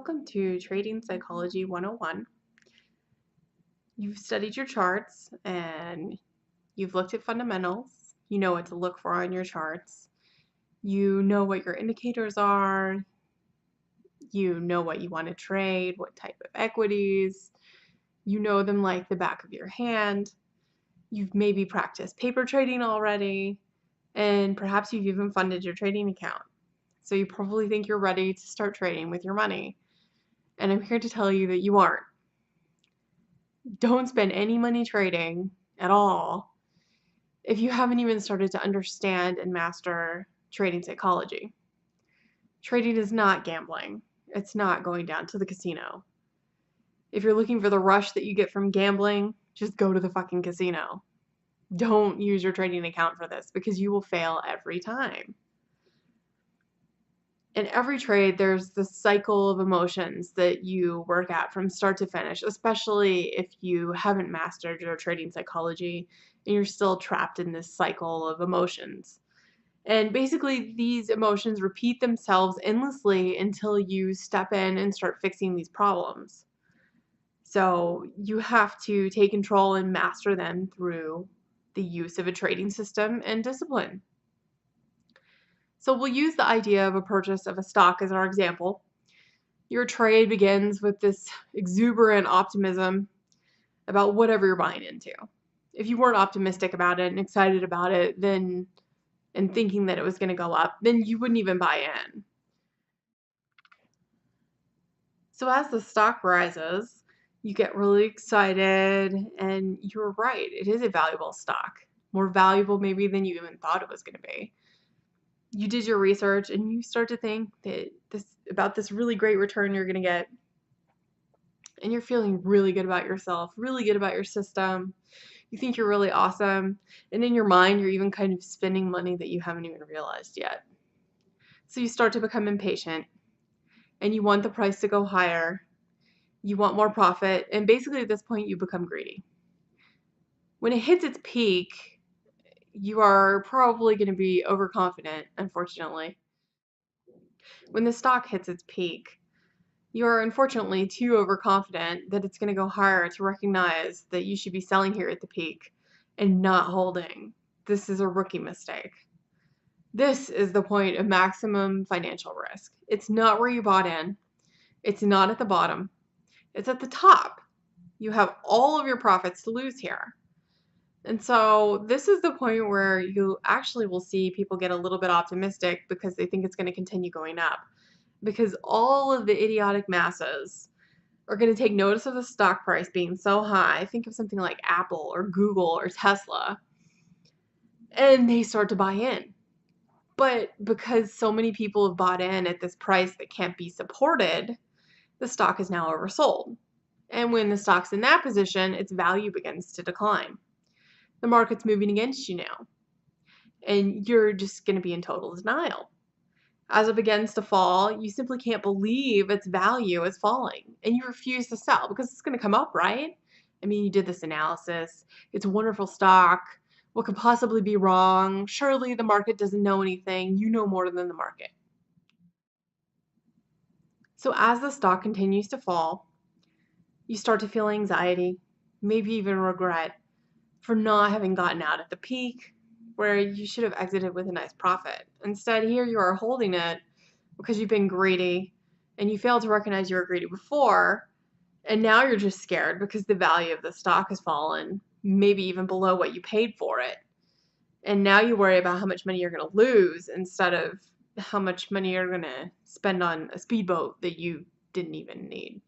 Welcome to Trading Psychology 101. You've studied your charts and you've looked at fundamentals. You know what to look for on your charts. You know what your indicators are. You know what you want to trade, what type of equities. You know them like the back of your hand. You've maybe practiced paper trading already, and perhaps you've even funded your trading account. So you probably think you're ready to start trading with your money. And I'm here to tell you that you aren't. Don't spend any money trading at all if you haven't even started to understand and master trading psychology. Trading is not gambling. It's not going down to the casino. If you're looking for the rush that you get from gambling, just go to the fucking casino. Don't use your trading account for this because you will fail every time. In every trade, there's the cycle of emotions that you work at from start to finish, especially if you haven't mastered your trading psychology and you're still trapped in this cycle of emotions. And basically, these emotions repeat themselves endlessly until you step in and start fixing these problems. So you have to take control and master them through the use of a trading system and discipline. So we'll use the idea of a purchase of a stock as our example. Your trade begins with this exuberant optimism about whatever you're buying into. If you weren't optimistic about it and excited about it, then and thinking that it was going to go up, then you wouldn't even buy in. So as the stock rises, you get really excited, and you're right, it is a valuable stock. More valuable maybe than you even thought it was going to be. You did your research and you start to think that about this really great return you're going to get, and you're feeling really good about yourself, really good about your system. You think you're really awesome, and in your mind you're even kind of spending money that you haven't even realized yet. So you start to become impatient and you want the price to go higher. You want more profit, and basically at this point you become greedy. When it hits its peak, you are probably going to be overconfident, unfortunately. When the stock hits its peak, you are unfortunately too overconfident that it's going to go higher to recognize that you should be selling here at the peak and not holding. This is a rookie mistake. This is the point of maximum financial risk. It's not where you bought in. It's not at the bottom. It's at the top. You have all of your profits to lose here. And so this is the point where you actually will see people get a little bit optimistic because they think it's going to continue going up. Because all of the idiotic masses are going to take notice of the stock price being so high. Think of something like Apple or Google or Tesla, and they start to buy in. But because so many people have bought in at this price that can't be supported, the stock is now oversold. And when the stock's in that position, its value begins to decline. The market's moving against you now, and you're just going to be in total denial. As it begins to fall, you simply can't believe its value is falling, and you refuse to sell because it's going to come up, right? I mean, you did this analysis. It's a wonderful stock. What could possibly be wrong? Surely the market doesn't know anything. You know more than the market. So as the stock continues to fall, you start to feel anxiety, maybe even regret for not having gotten out at the peak where you should have exited with a nice profit. Instead, here you are holding it because you've been greedy and you failed to recognize you were greedy before, and now you're just scared because the value of the stock has fallen, maybe even below what you paid for it. And now you worry about how much money you're going to lose instead of how much money you're going to spend on a speedboat that you didn't even need.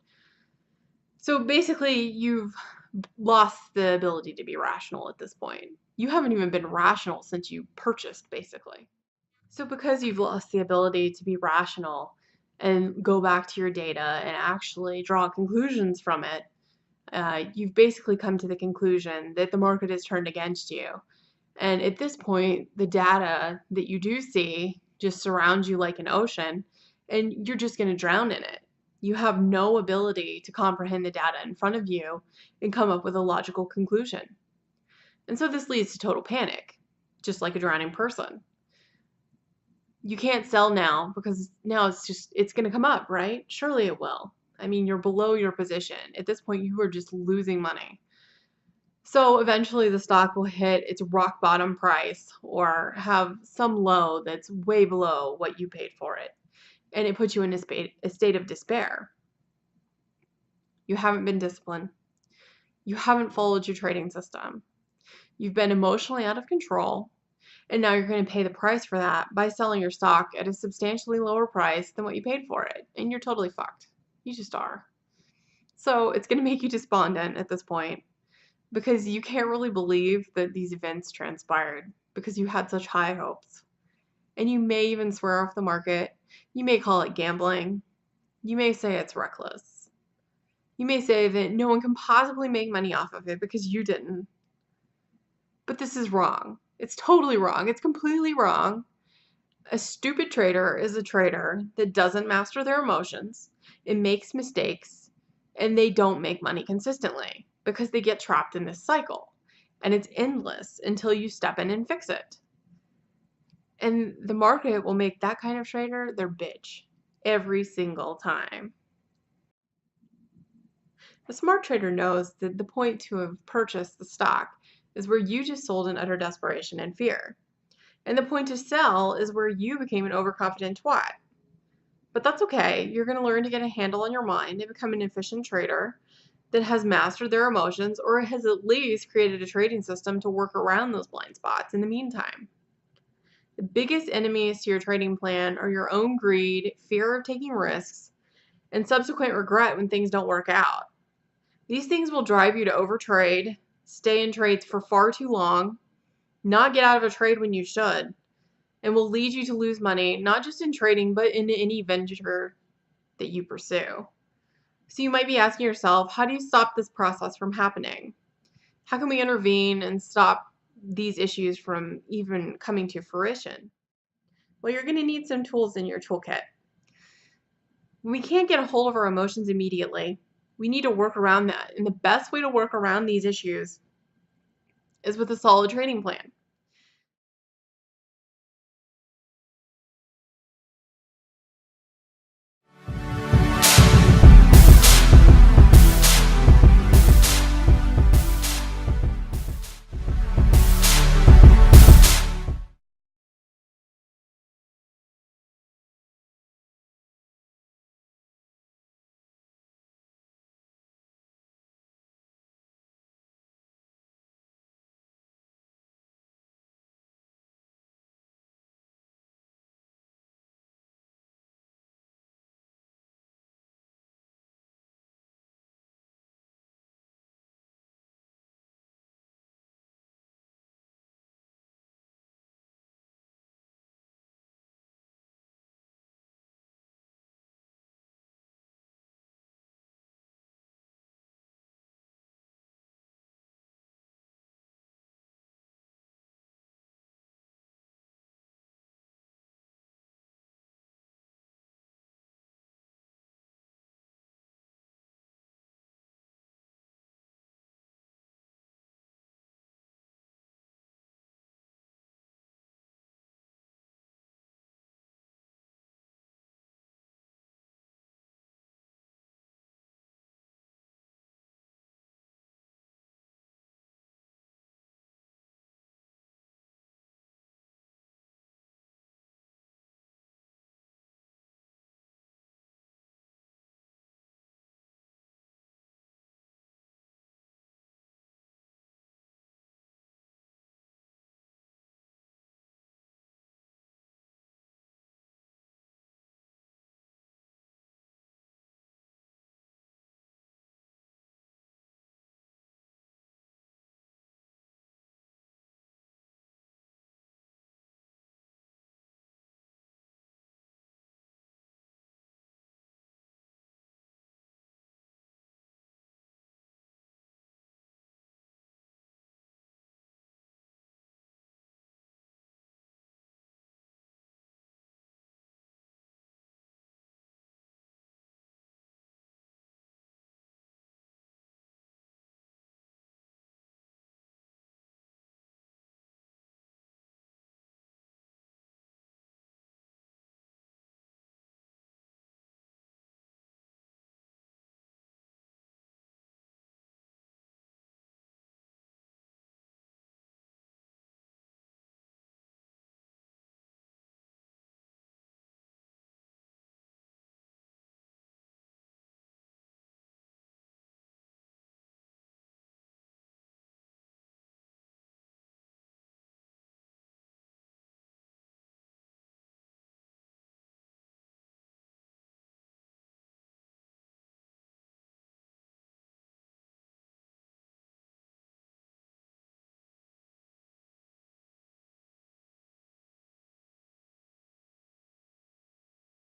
So basically, you've lost the ability to be rational at this point. You haven't even been rational since you purchased, basically. So because you've lost the ability to be rational and go back to your data and actually draw conclusions from it, you've basically come to the conclusion that the market is turned against you. And at this point, the data that you do see just surrounds you like an ocean, and you're just going to drown in it. You have no ability to comprehend the data in front of you and come up with a logical conclusion. And so this leads to total panic, just like a drowning person. You can't sell now because now it's going to come up, right? Surely it will. I mean, you're below your position. At this point, you are just losing money. So eventually the stock will hit its rock bottom price or have some low that's way below what you paid for it. And it puts you in a state of despair. You haven't been disciplined. You haven't followed your trading system. You've been emotionally out of control. And now you're going to pay the price for that by selling your stock at a substantially lower price than what you paid for it. And you're totally fucked. You just are. So it's going to make you despondent at this point because you can't really believe that these events transpired because you had such high hopes. And you may even swear off the market. You may call it gambling. You may say it's reckless. You may say that no one can possibly make money off of it because you didn't. But this is wrong. It's totally wrong. It's completely wrong. A stupid trader is a trader that doesn't master their emotions, it makes mistakes, and they don't make money consistently because they get trapped in this cycle. And it's endless until you step in and fix it. And the market will make that kind of trader their bitch every single time. The smart trader knows that the point to have purchased the stock is where you just sold in utter desperation and fear. And the point to sell is where you became an overconfident twat. But that's okay. You're going to learn to get a handle on your mind and become an efficient trader that has mastered their emotions or has at least created a trading system to work around those blind spots in the meantime. The biggest enemies to your trading plan are your own greed, fear of taking risks, and subsequent regret when things don't work out. These things will drive you to overtrade, stay in trades for far too long, not get out of a trade when you should, and will lead you to lose money, not just in trading, but in any venture that you pursue. So you might be asking yourself, how do you stop this process from happening? How can we intervene and stop these issues from even coming to fruition? Well, you're going to need some tools in your toolkit. We can't get a hold of our emotions immediately. We need to work around that. And the best way to work around these issues is with a solid trading plan.